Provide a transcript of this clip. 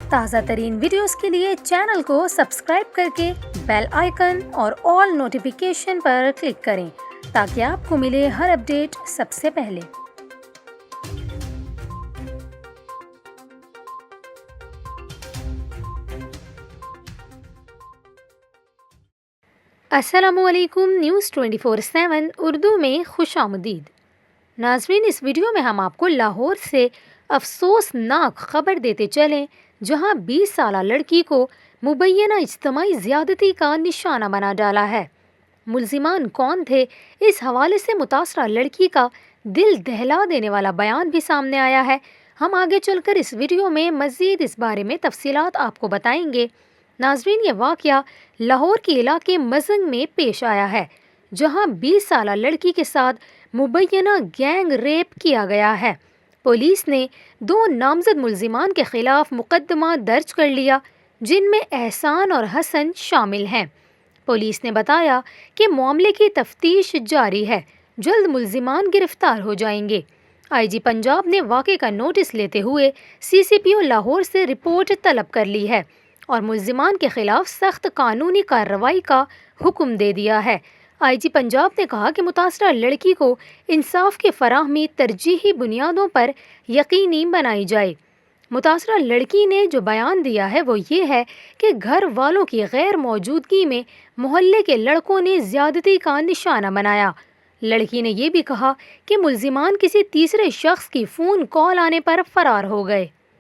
تازہ ترین ویڈیوز کے لیے چینل کو سبسکرائب کر کے بیل آئیکن اور آل نوٹیفیکیشن پر کلک کریں تاکہ آپ کو ملے ہر اپڈیٹ سب سے پہلے۔ السلام علیکم، نیوز 24/7 اردو میں خوش آمدید۔ ناظرین، اس ویڈیو میں ہم آپ کو لاہور سے افسوسناک خبر دیتے چلیں، جہاں 20 سالہ لڑکی کو مبینہ اجتماعی زیادتی کا نشانہ بنا ڈالا ہے۔ ملزمان کون تھے؟ اس حوالے سے متاثرہ لڑکی کا دل دہلا دینے والا بیان بھی سامنے آیا ہے۔ ہم آگے چل کر اس ویڈیو میں مزید اس بارے میں تفصیلات آپ کو بتائیں گے۔ ناظرین، یہ واقعہ لاہور کے علاقے مزنگ میں پیش آیا ہے، جہاں 20 سالہ لڑکی کے ساتھ مبینہ گینگ ریپ کیا گیا ہے۔ پولیس نے 2 نامزد ملزمان کے خلاف مقدمہ درج کر لیا، جن میں احسان اور حسن شامل ہیں۔ پولیس نے بتایا کہ معاملے کی تفتیش جاری ہے، جلد ملزمان گرفتار ہو جائیں گے۔ آئی جی پنجاب نے واقعے کا نوٹس لیتے ہوئے CCPO لاہور سے رپورٹ طلب کر لی ہے اور ملزمان کے خلاف سخت قانونی کارروائی کا حکم دے دیا ہے۔ آئی جی پنجاب نے کہا کہ متاثرہ لڑکی کو انصاف کی فراہمی ترجیحی بنیادوں پر یقینی بنائی جائے۔ متاثرہ لڑکی نے جو بیان دیا ہے وہ یہ ہے کہ گھر والوں کی غیر موجودگی میں محلے کے لڑکوں نے زیادتی کا نشانہ بنایا۔ لڑکی نے یہ بھی کہا کہ ملزمان کسی تیسرے شخص کی فون کال آنے پر فرار ہو گئے۔